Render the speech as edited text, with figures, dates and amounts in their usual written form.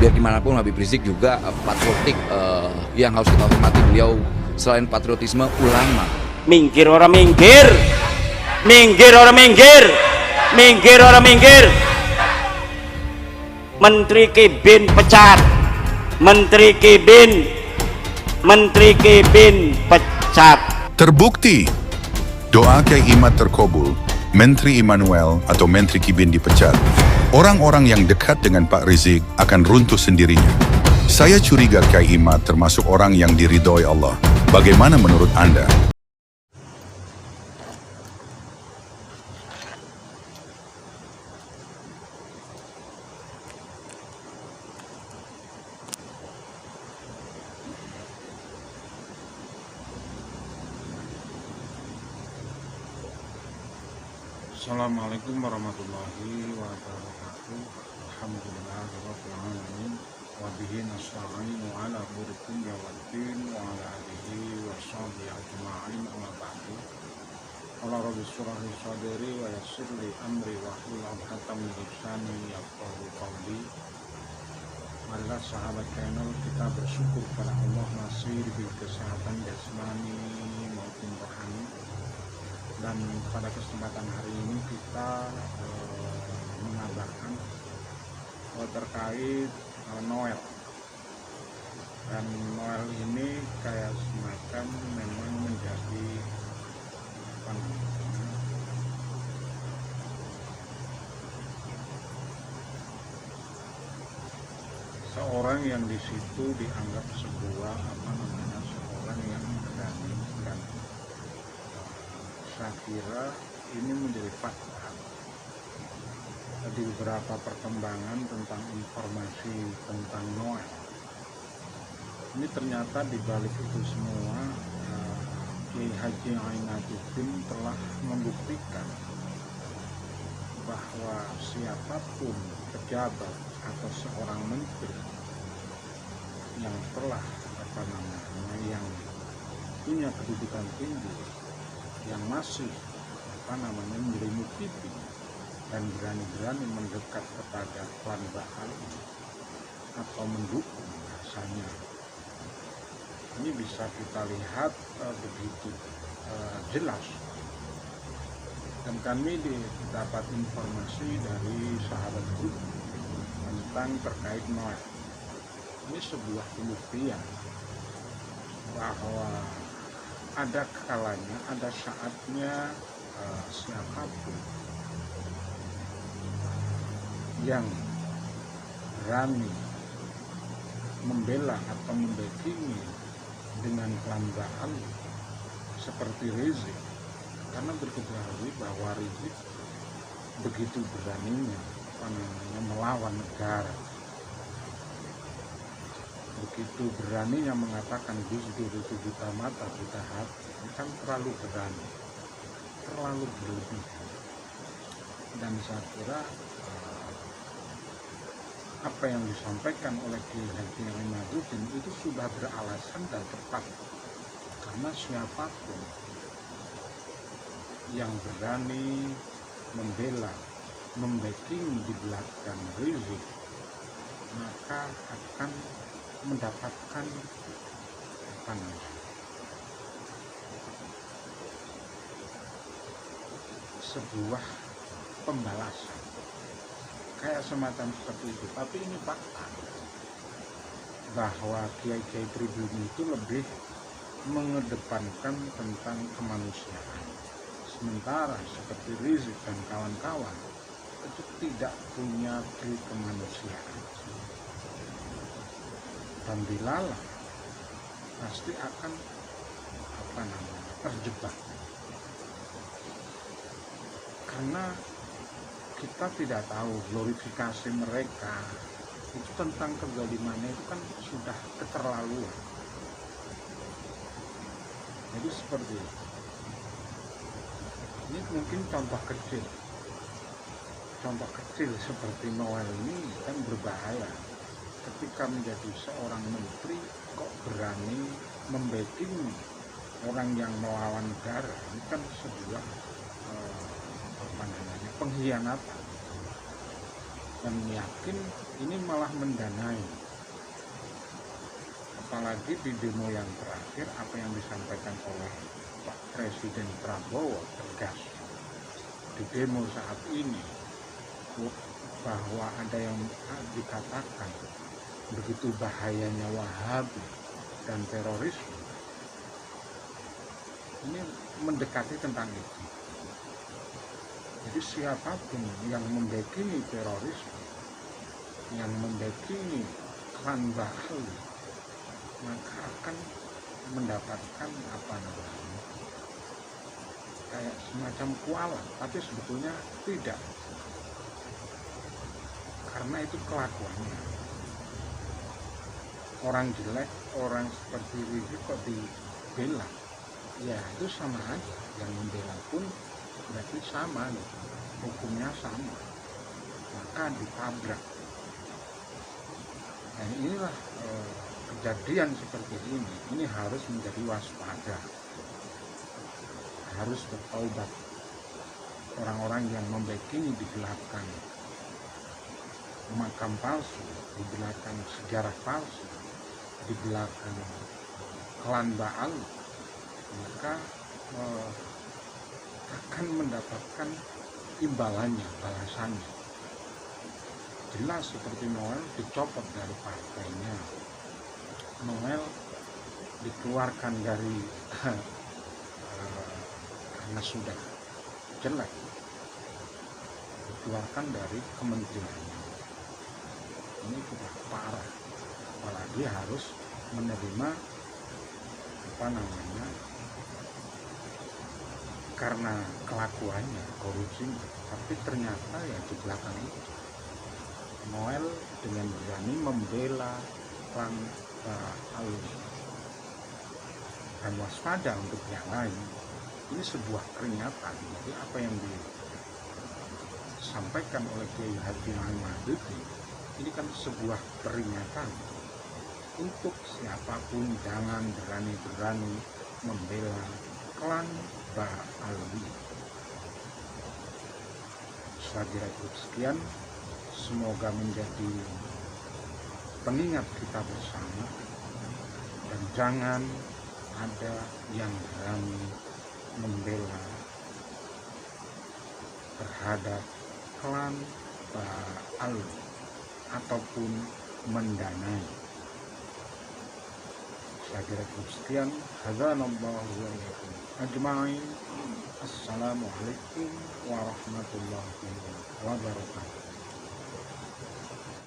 biar gimana pun Habib Rizik juga patriotik, yang harus kita hormati beliau. Selain patriotisme, ulama. Minggir orang minggir, minggir orang minggir, minggir orang minggir. Menteri Kibin pecat, Menteri Kibin, Menteri Kibin pecat. Terbukti doa Kiai Imad terkabul, Menteri Immanuel atau Menteri Kibin dipecat. Orang-orang yang dekat dengan Pak Rizik akan runtuh sendirinya. Saya curiga Kiai Imad termasuk orang yang diridhoi Allah. Bagaimana menurut Anda? Assalamualaikum warahmatullahi wabarakatuh. Alhamdulillahirabbil alamin wa bihi nasta'inu ala umuri dunya waddin wa ala alihi washabihi ajma'in amma ba'du. Qala rabbi shrah li sadri wa yassir li amri wa hlul 'uqdatam min lisani yafqahu qawli. Marilah sahabat channel kita bersyukur pada Allah masih diberi kesehatan jasmani maupun rohani. Dan pada kesempatan hari ini kita mengabarkan terkait Noel. Dan Noel ini kayak semacam memang menjadi seorang yang di situ dianggap sebuah seorang yang berani, dan saya kira ini menjadi fakta di beberapa perkembangan tentang informasi tentang Noel. Ini ternyata di balik itu semua Kiai Haji Ainuddin telah membuktikan bahwa siapapun pejabat atau seorang menteri yang telah yang punya kedudukan tinggi, yang masih menyelimuti dan berani-berani mendekat kepada klan Bahal atau mendukung rasanya. Ini bisa kita lihat begitu jelas. Dan kami dapat informasi dari sahabat grup tentang terkait Noel. Ini sebuah pembuktian bahwa ada kalanya, ada saatnya siapapun yang berani membela atau membackingi dengan klan Bahal seperti Rizik, karena berketahui bahwa Rizik begitu beraninya melawan negara, begitu beraninya mengatakan Gus Dur itu buta mata buta hati. Ini kan terlalu berani, terlalu berlebihan. Dan saya kira apa yang disampaikan oleh Kiai Haji Ainuddin itu sudah beralasan dan tepat, karena siapapun yang berani membela, membacking di belakang Rizik, maka akan mendapatkan sebuah pembalasan kayak semacam seperti itu. Tapi ini fakta bahwa kiai-kiai pribumi itu lebih mengedepankan tentang kemanusiaan, sementara seperti Rizik dan kawan-kawan itu tidak punya kemanusiaan. Dan dilalah pasti akan terjebak, karena kita tidak tahu glorifikasi mereka itu tentang kezalimannya itu kan sudah keterlaluan. Jadi seperti itu. Ini mungkin contoh kecil seperti Noel ini kan berbahaya. Ketika menjadi seorang menteri kok berani membacking orang yang melawan negara, ini kan sebuah pengkhianatan. dan yakin ini malah mendanai. Apalagi di demo yang terakhir, apa yang disampaikan oleh Pak Presiden Prabowo tegas di demo saat ini, bahwa ada yang dikatakan begitu bahayanya Wahabi dan terorisme. Ini mendekati tentang itu. Jadi siapapun yang membekini terorisme, yang membekini klan Baha'i, maka akan mendapatkan apa namanya, kayak semacam kualat, tapi sebetulnya tidak, karena itu kelakuannya. Orang jelek, orang seperti Rizik kok dibela, ya itu sama aja. Yang membela pun berarti sama gitu, hukumnya sama, maka ditabrak. Dan inilah kejadian seperti ini harus menjadi waspada, harus bertaubat. Orang-orang yang membekini di belakang makam palsu, di belakang sejarah palsu, di belakang klan Baal, maka akan mendapatkan imbalannya, balasannya. Jelas seperti Noel dicopot dari partainya, Noel dikeluarkan dari karena sudah jelek, dikeluarkan dari kementeriannya. Ini sudah parah, apalagi harus menerima apa namanya, karena kelakuannya, korupsinya. Tapi ternyata ya di belakang itu Noel dengan berani membela klan Baal dan waspada untuk yang lain. Ini sebuah peringatan. Jadi apa yang disampaikan oleh Kiai Haji Muhammad Habibie ini kan sebuah peringatan untuk siapapun jangan berani-berani membela klan Ba'alawi. Saya kira cukup sekian, semoga menjadi pengingat kita bersama, dan jangan ada yang berani membela terhadap klan Ba'alawi ataupun mendanai. Saya kira cukup sekian. Hadzanallahu wa iyyakum ajma'in. Assalamualaikum warahmatullahi wabarakatuh.